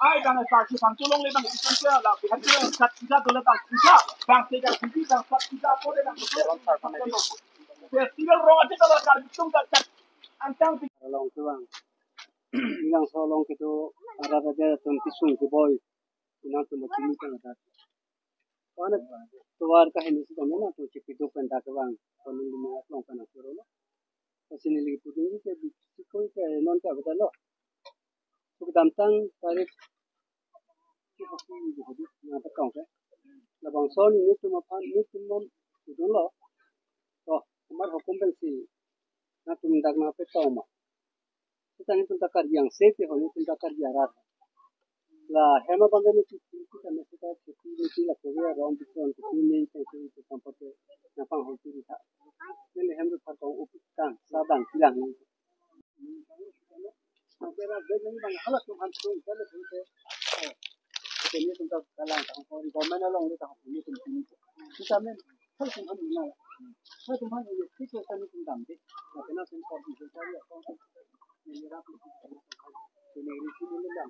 ai đang start si phang cholong le bang ikan ke la bihan ke sat kita dole bang kita bang sega sigi bang sat kita pore bang festival ro ate kalau kar bitung ka chat antang long tu bang yang solong itu ada ada tisung ke boy ina tu macam kan ada wana tuar ka hin si tamena tu chipitu penta ke bang koning di mga long kana suro lo sini lagi puting ke koi ke non ka betalo Sugdamtang tarik kita jadi nanti kau ke, labang soal ini tu mapan ini tu mom itu lo, toh kemar hukum pensi, nanti minta apa tahu mah, kita ni tu takar yang safe ya, ini tu takar jarak, lah hema bangga ni kita mesti kita cuci lah kerja rom bikin ini itu tempat napang hoki kita, ini hema tu kau upikan sadang hilang ini. Akhirnya begini bang, halas tu hantu kalau tu ini tentang kalang tangkor, komen along ni tangkor ini penting. Kita men, kalau tu hantu mana, kalau tu hantu ini kita seni tentang deh, kerana tentang itu saya akan menyerap itu, ini risiko ni lah,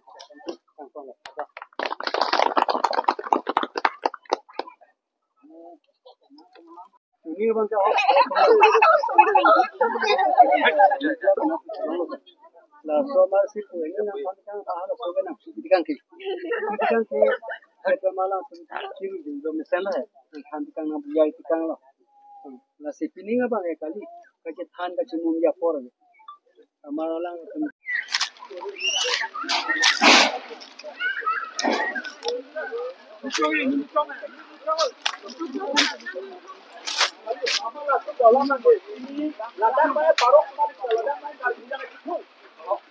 tangkor lah. Ini bang cakap. Lah so masih tu ini nampak kan ahal soalnya nak dikan ke ada malam tu ciri di dalam sana kan dikan nak biaya dikan lah lah sepini apa kali kerja than kerja mumia por amalang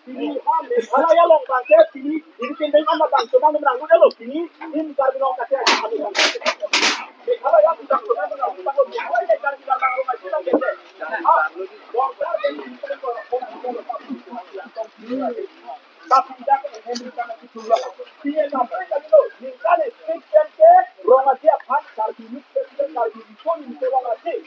ini kalau ya long bangke ini dipindai sama bang coba menang udah lo ini karbi long kasih kalau ya sudah sudah menang kalau ya karbi long rumah kita gede tapi tidak menghentikan itu lah dia sampai tadi lo misalnya sekian ke rumah dia pan karbi ini sekian karbi ini itu orang asing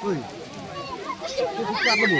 Oi. Itu buka apa ni?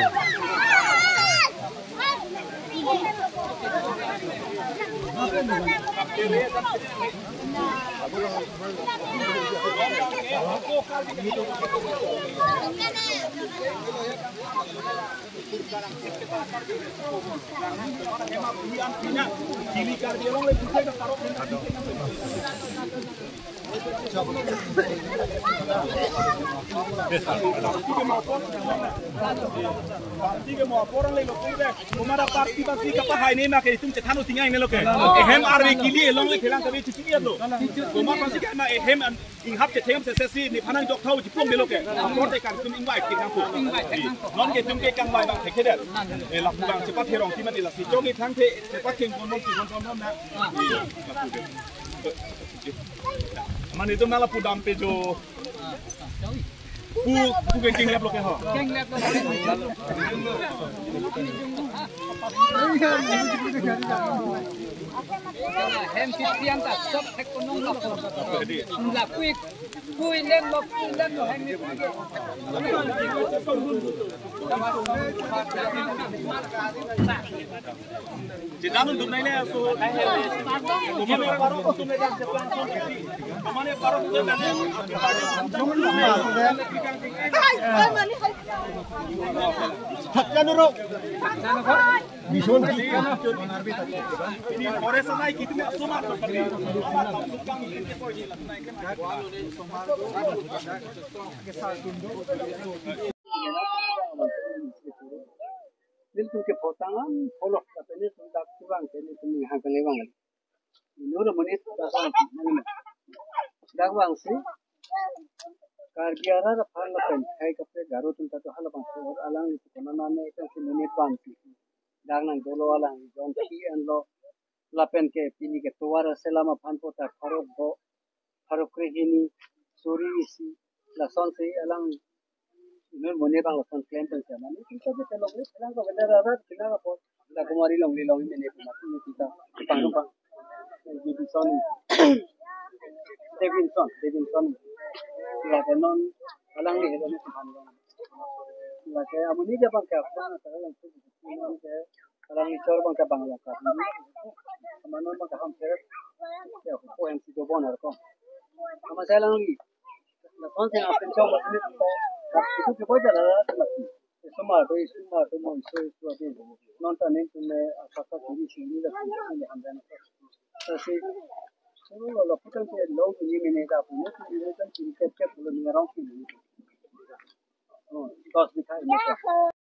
Tiga mau orang lagi lokal deh. Kemana partisipasi kapal ini mak itu cetan utingnya ini lokal. Ehem arwi kili long lagi hilang tapi cuci dia lo. Kemana pasti kan mak ehem inghap cetem sesi ni panan jok tahu jepung dia lokal. Apor dekat itu invite kita pun. Non kita jumpa kang bayi bang keke deh. Laku bang cepat herong timan ilah si jogi tang te cepat kengkon non nak. Man itu malah pudam pejo. Pu geng lep lo ke ho. Geng lep lo. Hem kitian tak stop ekonomi lo. Lah kui lem lo hem ni. Jangan untuk naik le so. Kemana baru tu medan Jepang so. Kemana baru tu medan. Jangan dulu. Bison ini orang sana itu semua seperti ke potongan polok katanya tentang kurang ini pemilihan kelewang ini udah menit dakwang sih kargiara hal lain kayak kape garu tentang hal apa alang itu mana itu menit bantu dak nang dolo alang jon ki an lo lapen ke pini ke tuara selama panpo ta farok krehini suri isi la son se alang nur mone bang son claim pen sama ni kita be telong ni selang ko benda rara kena ko la kumari long li long mene ko mati ni kita pang di son Davidson la kenon alang ni hedon ni pan la ke amuni ja bang ka pa na talang tu ke alang ni chor bang ka bang la ka manon bang ka ham ke ya ko en si do bonar ko ama selang li la son se apen chong ma ni itu ke boy dara mati suma do mo so de non ta nen tu me asaka ni si ni la ni ham dan si solo lo putan ke lo ni mene da pu ni kan tin ke lo ni rong ki ni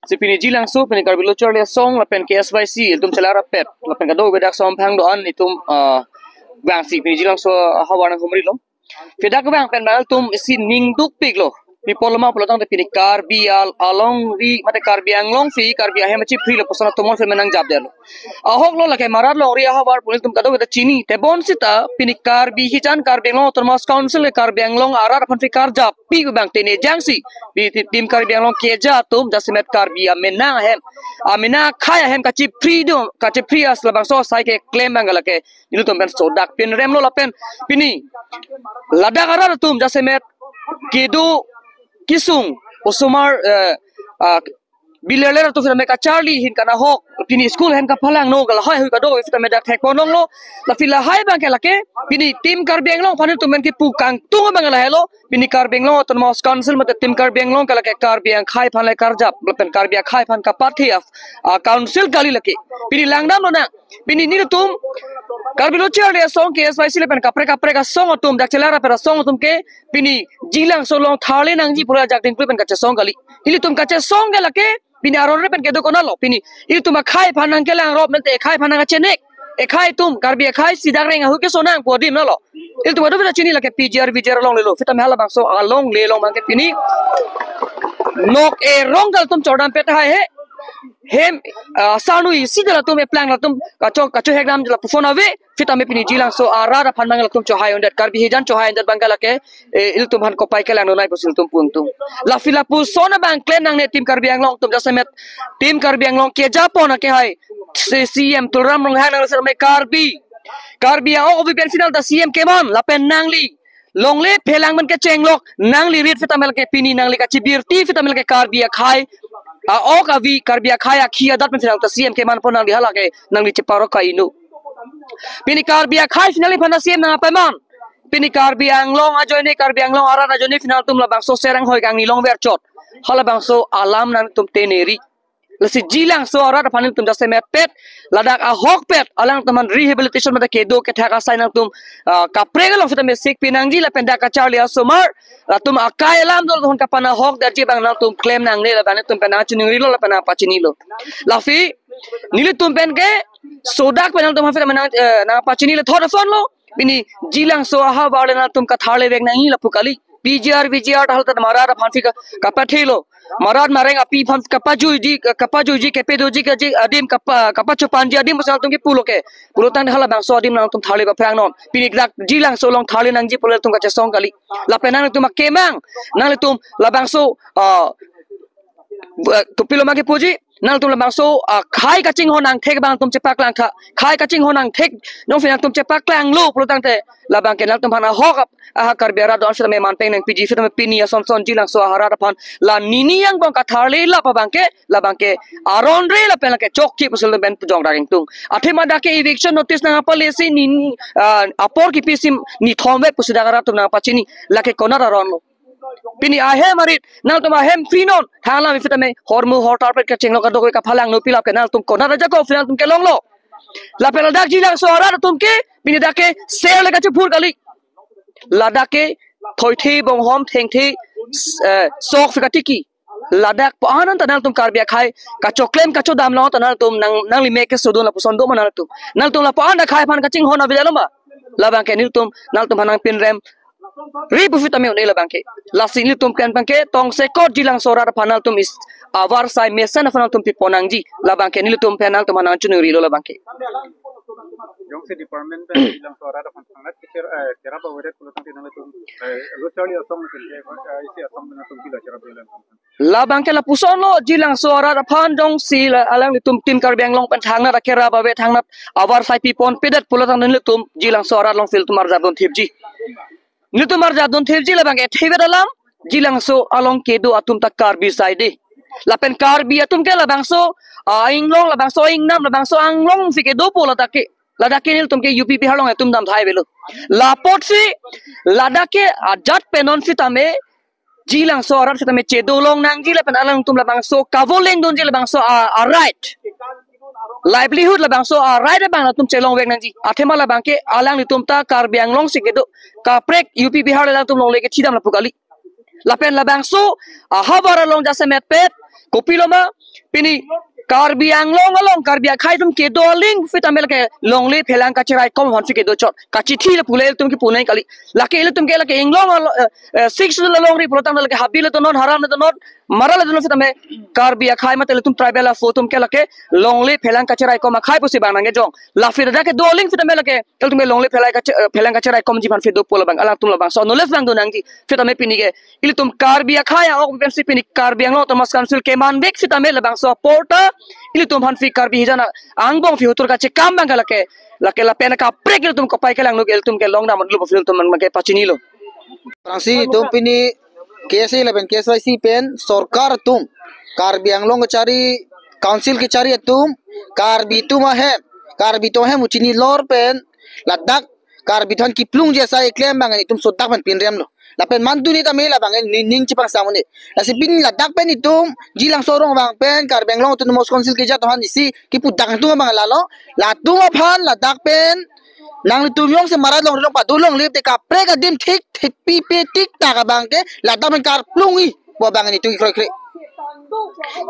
si pini jilang so pini karbilo chorle song lapen ke SYC tum chalara pet lapen ka do bedak som phang do an itum bang si pini jilang so hawana humri lo fedak bang pen dal tum si ning duk pik lo pi polma polotang te pini karbial along ri mate karbiang long fi karbia he machi free lo posana tomon fe menang jab delo ahok lo lake marar lo ri habar pul tum kado beda chini te bon sita pini karbi hichan karbiang long termas council le karbiang long arar phan fi kar jab pi bang tene jangsi bi tim karbiang long ke ja tum jasimet karbia menang hem amina khaya hem kachi free do kachi free as la bang so sai ke claim bang lake nilu tum ben so dak pin rem lo lapen pini ladak arar tum jasimet kidu kisung osumar bilelera tu fina ka Charlie hin kana hok pini school hen ka phalang no gal hai hui ka do fita me dak thek ponong lo la fila hai bang ke lake pini tim kar benglong phane tu men ki pu kang tung bang la hello pini kar benglong ton mos council mate tim kar benglong ka lake kar beng khai phan le kar jap pen kar bia khai phan ka pathi af council gali lake pini langdam lo na pini ni tum kar bilo cherde song ke SYC le pen kapre ka song tum dak chelara pera song tum ke pini jilang solong thale nang ji pura jak ding pen ka che song gali hili tum ka che song ge lake pini aron re pen ke do kona lo pini hili tum khai phan nang ke lang rob mente khai phan nang chenek khai tum kar bia khai sidak reng hu ke sonang podim na lo hili tum do chini lake PGR VGR long le lo fita mela bang so along le long mang ke pini nok e rong gal tum chodam pet hai he hem sanu isi dala tum e plan la tum kacho hekdam dala phone ave fita me pini jilang so ara phan mangal tum chohai ondet karbi hejan chohai ondet bangala ke il tum han ko pai ke lang nai posil tum pung tum la fila pu sona bang claim nang ne tim karbi anglong tum jasemet tim karbi anglong ke japon ke hai CM tulram rong hang nang ser me karbi o obi pensional da CM ke man la pen nang li long le phelang man ke chenglok nang li rit fita mel ke pini nang li ka chibir ti fita mel ke karbi khai o ka vi karbia khaya khia dat pen ta CM ke man pon nang di hala ke nang li cheparo ka inu pini karbia khai finally phana CM na pa man pini karbia anglong a join karbia anglong ara na join final tum la bang so serang hoi gang ni long ver chot hala bang so alam nan tum teneri lasi jilang so ara da phanin tum jaste met pet ladak a hok pet alang taman rehabilitation mata ke do ke thaka sainang tum kapre galo fita me sik pinang ji la penda ka charli asomar tum akai alam dol hon kapana hok dar ji bang nang tum claim nang ne la bang tum pena chini lo la pena pachini lo lafi nili tum pen ke sodak penal tum hafira menang na pachini le thor fon lo bini jilang so ha bale na tum ka thale vek nang la pukali VGR hal ta mara phanfi ka pathilo marad mareng api pham kapaju ji kepedo ji ji adim kapachu panji adim masal tum ki pulo tan hala bang so adim nang tum thale ba prang non pinik dak jilang so long thale nang ji pole tum ka chesong kali la penang tum kemang nang tum la bang so tu pilo magi puji nang tum la bang so khai kaching honang thek bang tum chepak lang tha khai kaching honang thek nong finang tum chepak lang lu pulo tang te la bang ke nang tum phana hok aha kar bera don sa me man peng nang PG fit me pini son jilang so hara phan la nini yang bang ka thale la pa bang ke aron re la pen ke chok ki pusul ben jong daging tung athe ma da ke eviction notice na pa le se nini apor ki pisim ni thombe pusidagara tum na pachini la ke konar aron lo pini ahe marit nal tum ahem finon hala mi fita me hormu hotar pe ke chenglo ka do ka phalang no pila ke nal tum konar raja ko final tum ke long lo la penal dak jilang so ara tum ke pini da ke ser le ka chupur kali ladak ke thoi the bong hom theng the sok fika tiki ladak po anan tanal tum karbia khai ka choklem ka chodam lo tanal tum nang li make sodon la puson do manal tum nal tum la po anda khai phan ka ching hona bijaloma labang ke nil tum nal tum hanang pin rem ribu fita me ne labang ke la sin tum kan bang ke tong se kot jilang sora phanal tum is awar sai mesen afan tum pi ponangji la bangke ni tum penang tum hanan chunuri lo la bangke Yung si department bilang suara ada sangat kira bahwa ada pulau tangki dengan tu, lu cari asam mungkin isi asam dengan tu bila cara bilang. la bangke la puson lo jilang suara da phan dong si la alang li tum tim kar beng long pen thang na da kera ba we thang na awar sai pi pon pedat pulau tang ni tum jilang suara long fil tumar jadon thipji ni tumar jadon thipji la bangke thibe dalam jilang so along kedo atum tak kar bi sai de la pen kar bi atum ke la bangso aing long la bangso ing nam la bangso ang long fi kedo pola take Ladake nil tumke UP Bihar long tum dam thai belo lapot si ladake ajat penon fitame jilang so arat fitame chedo long nang jila pen alang tum labang so kavoleng don jila bang so a right livelihood labang so a right bang tum chelong wek nang ji athema labang ke alang tum ta kar biang long sikedo ka prek UP Bihar lang tum long leke chidam la pukali lapen labang so a habara long jase met pet kopiloma pini Karbi ang long karbi khai tum ke do ling fitamel ke long le phelang ka chirai kom hon fi ke do chot ka chithi le pulel tum ki punai kali lake le tum ke lake inglong 6 le long ri protam le ke habil to non haram le to non maral le fitame karbi khai mate le tum tribal fo tum ke lake long le phelang ka chirai kom khai pusi bang nge jong la fir da ke do ling fitame lake tel tum long le phelang ka chirai kom ji ban fi do pol bang ala tum la bang so no le bang do nang ji fitame pini ke il tum karbi khai ok pem si pini karbi ang lo to mas council ke man bek fitame le bang so porta Ili tum han fikar bi jana angbong fi hutur ka che kam bang lake la pena ka prek il tum kapai ke lang nuk il tum ke long nam lu fil tum man ke pachini lo Prangsi tum pini KSI 11 KSYC pen sarkar tum kar biang long cari council ke cari tum kar bitu mahem kar bitu hem uchini lor pen ladak kar bitan kiplung jasa iklem bang tum sotak man pinrem lo lapen mantu ni tamela bang ning cipang samone la sipin ladak pen itum jilang sorong bang pen kar benglong tu mos konsil ke jatuh han isi ki putang tu bang lalo la tu phan ladak pen nang tu yong se marat long pa tu long lip te ka pre ka dim thik pi pe tik ta ka bang ke ladak pen kar plungi bo bang ni tu kroi kroi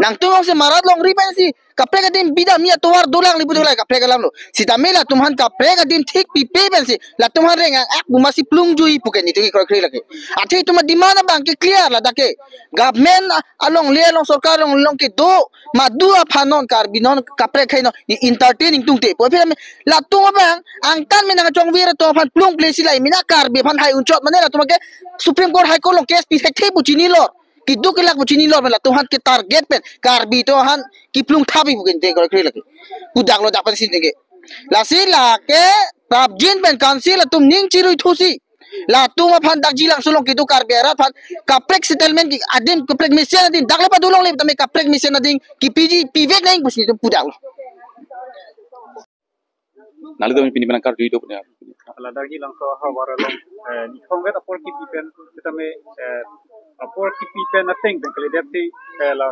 nang tu yong se marat long ri pen si ka pre ka dim bidam ya tuar dulang libu dulai ka pre ka lam lo si tamela tumhan ka pre ka dim thik pi pe pen si la tumhan renga ak bumasi plung jui puken ni tu kroi kroi lagi ati tu ma dimana bang ke clear la dake government along le along sarkar long ke do ma du aphanon kar binon ka pre khaino entertaining tungte po phir la tu bang ang tan me na chong wir to phan plung place lai mina kar be phan hai unchot mane la tu ke supreme court high court long case pi thek bu chini lo ki du ke lak bu chini lo la tu han ke target pen kar bi to han ki plung thabi buken te kroi kroi lagi udak lo dak pan sin ke la si la ke prab jin pen council tum ning chirui thusi la tu ma phan dak jilang sulong ki du kar bera phan kaprek settlement ki adin kaprek mission adin dak le pa dulong le tame kaprek mission adin ki pg pivek nang busni tu pudak Nalu tu pini benang kar duit tu punya. Kalau dari langsung hawara long, ni kongen apor kipi pen kita me apor kipi pen nothing dan kalau dia si la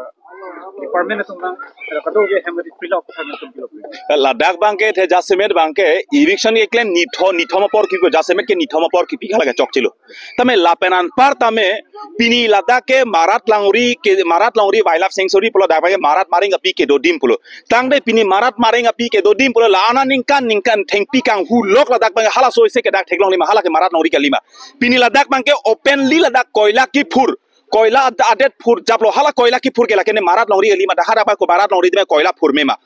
department itu nang kalau dia hemedi pilau kita mentum pilau. Ladak bangke the jasemet bangke eviction ke claim nithoma por kipi jasemet ke nithoma por kipi kala chok chilo. Tame lapenan par tame pini ladak ke marat languri wildlife sanctuary pulo dak bangke marat maring api ke dodim pulo. Tangde pini marat maring api ke dodim pulo la ana ningkan thengpi kang hu lok ladak bangke hala so se ke dak theklong lima hala ke marat languri ke lima. Pini ladak bangke openly ladak koila ki phur koila adet phur japlo hala koila ki phur ke lakene marat longri eli ma dahara ba ko marat longri de koila phur mema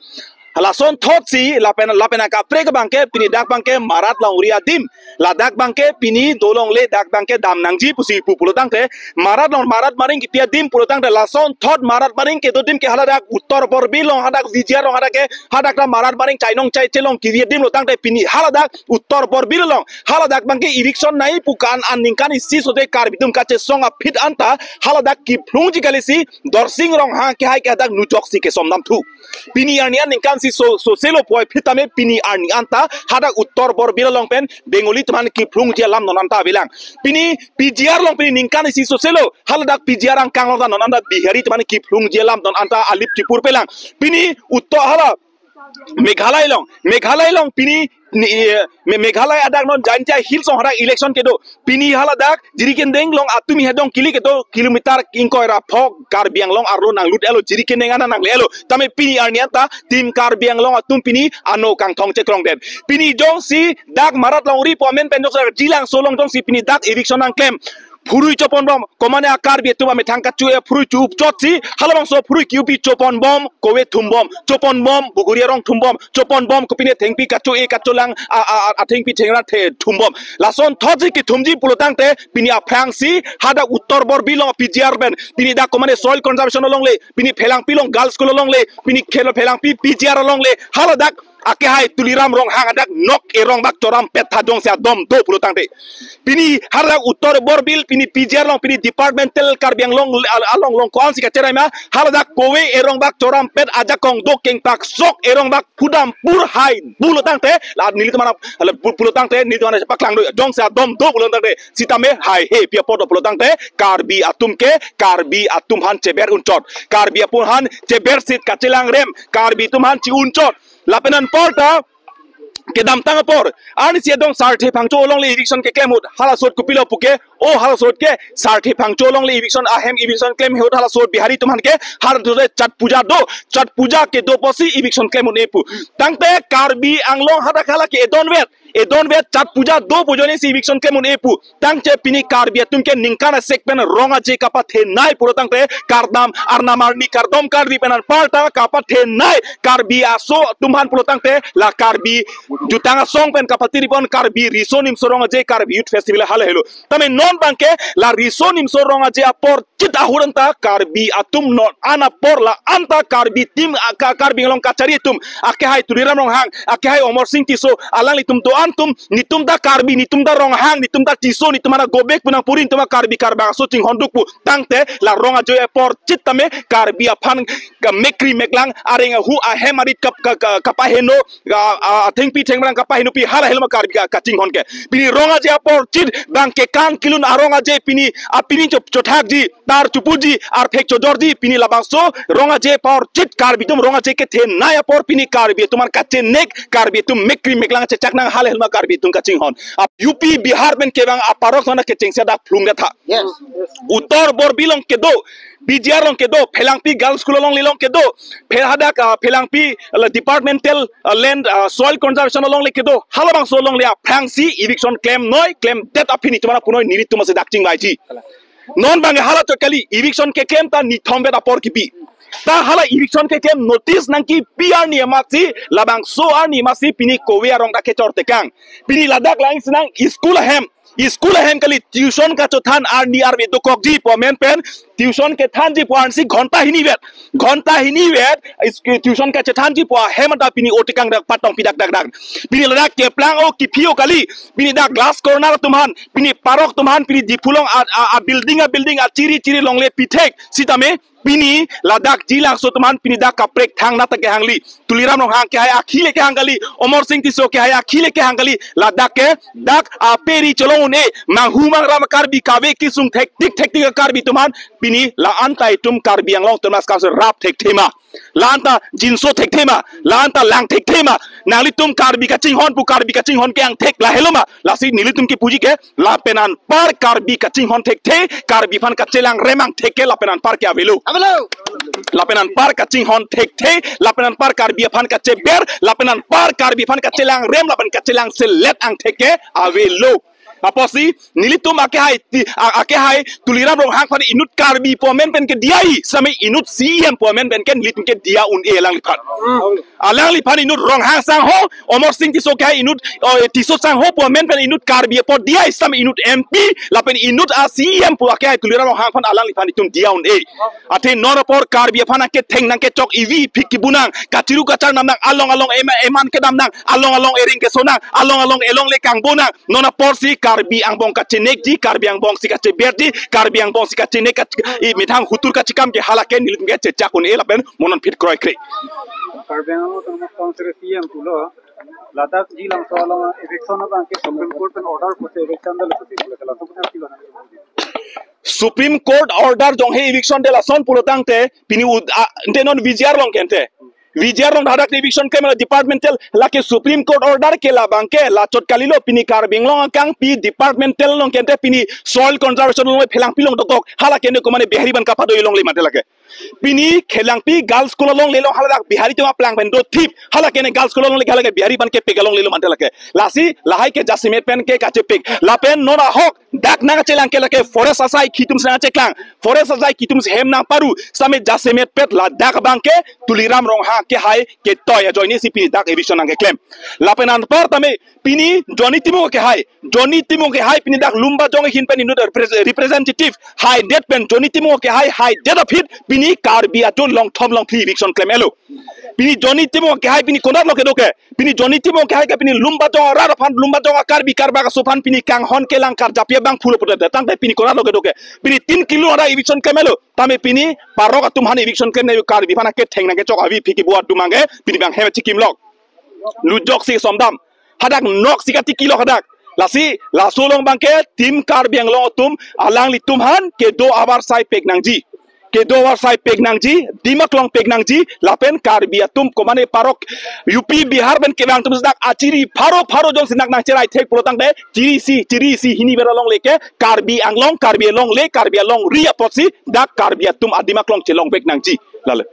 hala son thot si lapena ka prek bangke pini dak bangke marat longri adim la dak bangke pini dolong le dak bangke dam nangji pusi pupulo tangte marat maring ki pia dim pulo tangte la son thot marat maring ke do dim ke hala dak uttor por bilong hadak vijar long hadak ke hadak la marat maring chainong chai chelong ki dim lo tangte pini hala dak uttor por bilong hala dak bangke eviction nai pukan aningkan isi so de kar bidum kache songa fit anta hala dak ki plungji galisi dorsing rong ha ke hai ke dak nujok si ke somnam thu pini arnian ningkan si so selo poi fitame pini arni anta hadak uttor por bilong pen bengoli teman ki plungji lam nonanta bilang pini pgr long pini ningkan si so selo hala dak pgr ang kang long nonanta bihari teman ki plungji lam non anta alip tipur pelang pini uttor hala Meghalai long pini Meghalai adak non janja hills on hadak election kedo pini hala dak jiriken deng long atumi hedong kili kedo kilometer inkoira phok karbiang long arlo nang lut elo jiriken deng ana nang lelo tame pini arniata tim karbiang long atum pini ano kang thong chekrong den pini jong si dak marat long ri pomen penjok jilang solong jong si pini dak eviction ang claim Purui chopon bom komane akar bi tuma metang kacu purui chup chotsi halabang so purui kiupi chopon bom kowe thumbom chopon bom buguria rong thumbom chopon bom kopine thengpi kacu kaculang a thengpi thengra the thumbom lason thoji ki thumji pulotang te pini aprangsi hada uttor bor bilong PGR ben pini da komane soil conservation longle pini phelang pilong girls school longle pini khelo phelang pi PGR longle haladak ake hai tuliram rong hang adak nok erong bak toram pet thadong sia dom do pulotang te pini harda uttor bor bil pini PGR long pini departmental karbiang long along long kon si kacerai ma harda kowe erong bak toram pet aja kong do keng pak sok erong bak pudam pur hai pulotang te la nili mana pulotang te nili mana paklang do dong sia dom do pulotang te sitame hai he pia pod pulotang te karbi atum ke karbi atum han ceber uncot karbi apun han ceber sit kacelang rem karbi tum han ci uncot lapenan porta ke dam tang por ani sia dong sarthe phangcho long le eviction ke claim hot hala sot kupilo puke o hala sot ke sarthe phangcho long le eviction ahem eviction claim hot hala sot bihari tuman ke har dure chat puja ke do posi eviction claim ne pu tangte karbi anglong hada khala ke edon vet chat puja do pujone si eviction claim ne pu tangche pini karbi tumke ningkana sekpen ronga je kapa the nai puro tangte kardam arna marni kardom karbi penan parta kapa the nai karbi aso tumhan puro tangte la karbi jutanga song pen kapatiri pon karbi risonim soronga je karbi youth festival hala helo tame non banke la risonim soronga je apor chit ahuranta karbi atum non ana por la anta karbi tim karbi long kachari tum ake hai turiram rong hang ake hai omor sing tiso alang litum do antum nitum da karbi nitum da rong hang nitum da tiso nitum ana gobek punang purin tuma karbi karbang so ching honduk pu tangte la ronga je apor chit tame karbi aphan mekri meklang arenga hu a hemarit kapaheno think pi theng bang kapahino pi hala helma karbi kaching honke pini ronga je apor chit bang ke kan kilun aronga je pini apini chothak ji tar chupuji ar phek chodorji pini labang so ronga je por chit karbi tum ronga je ke the naya por pini karbi tuman kache nek karbi tum mekri meklang che chaknang hala helma karbi tum kaching hon UP Bihar ben ke bang aparok sona ke chengsa da plunga tha uttor bor bilong ke do BGR long ke do phelangpi girls school long lilong ke do phehada ka phelangpi departmental land soil conservation long le ke do halabang so long le phangsi eviction claim noi claim that apini tumana punoi niri tumase dakching bai ji non bange hala to kali eviction ke claim ta ni thombe da por ki pi ta hala eviction ke claim notice nang ki PR ni amati labang so ani masi pini kowe arong da ke chorte kang pini ladak lang sinang school hem kali tuition ka chothan ar ni ar do kok ji po men pen tuition ke than ji po an si ghonta hini vet tuition ka chethan ji po hem da pini otikang dak patong pidak dak pini ladak ke plang o ki phio kali pini da glass corner tumhan pini parok tumhan pini dipulong a building a chiri long le pithek sitame pini ladak jilang so teman pini dak kaprek thang na tak hangli tuliram nong hang ke hai akhile ke hangali omor sing tiso ke hai akhile ke hangali ladak ke dak aperi cholong ne manghumang ram karbi kawe kisung thek tik karbi tuman pini la antai tum karbi ang long tumas ka rap thek thema la anta jinso thek thema la anta lang thek thema nali tum karbi ka ching hon ke ang thek la heloma la si nili tum ki puji ke la penan par karbi ka ching hon thek the karbi fan ka chelang remang thek ke la penan par ke avelu lapenan par kacing hon tek te lapenan par karbi fan kace ber lapenan par karbi fan kace lang rem lapen kace lang selet ang teke avelo aposi nilitum ake hai tuliram rong hang fan inut karbi pomen pen ke diai sami inut CM pomen pen ken nilitum ke dia un elang lipat alang lipan inut rong hang sang ho omor sing tiso ke inut tiso sang ho pomen pen inut karbi po diai sami inut MP lapen inut a CM po ake hai tuliram rong hang fan alang lipan itum dia un ate nora por karbi fan ke theng nang ke chok EV phiki bunang kachiru kachar nam nang along eman ke dam nang along ering ke sonang along elong le kang bonang nona por si karbi ang bong kacenek ji karbi ang bong sikace berdi karbi ang bong sikace nek i mithang hutur ka cikam ke halake nilim ge chechak un elapen monon fit kroy kre karbi ang lo tama sponsor CM pulo ladak ji lang solo election bang ke supreme court pen order pote election da lati kala to puna ti bana Supreme Court order jong he eviction de la son pulo tangte pini ante non VGR long kente VGR long hadak eviction ke mala departmental la ke Supreme Court order ke la bangke la chot kalilo pini karbing long kang pi departmental long kente pini soil conservation long phelang pilong dok hala kene ko mane behari ban kapa do long le mate lake pini khelang pi girls school long lelong haladak bihari tuma plang pen do tip halake ne girls school long le halake bihari ban ke pegalong lelong mantelake lasi lahai ke jasimet pen ke kache pek la pen nona hok dak na chelang ke lake forest asai kitum sana cheklang forest asai kitum hem na paru same jasimet pet la dak bang ke tuliram rong ha ke hai ke toy joini si pini dak eviction ang ke claim la pen an par tame pini Johnny Timo ke hai pini dak lumba jong hin pen inu representative hai det pen Johnny Timo ke hai det of hit pini karbi atun long thom long thi eviction claim elo pini Johnny Timo ke hai pini konat lo ke doke pini Johnny Timo ke hai ke pini lumba jong ra fan lumba jong karbi karba ka sufan pini kang hon ke lang kar japia bang phulo puta tang te pini konat lo ke doke pini 3 kilo ra eviction claim elo tame pini parok atum han eviction claim ne karbi fana ke thengna ke chok abi phiki buat dumange pini bang he chikim lok lujok si somdam hadak nok sikati kilo hadak lasi lasolong bangke tim karbiang long tum alang litum han ke do awar sai pegnangji dimak long pegnangji lapen karbia tum komane parok UP Bihar ben ke bang tum sedak aciri pharo jong sinak nang cerai thek protang de ciri si hini bera long leke karbi anglong karbi long le karbia long ria potsi dak karbia tum adimak long chelong pegnangji lale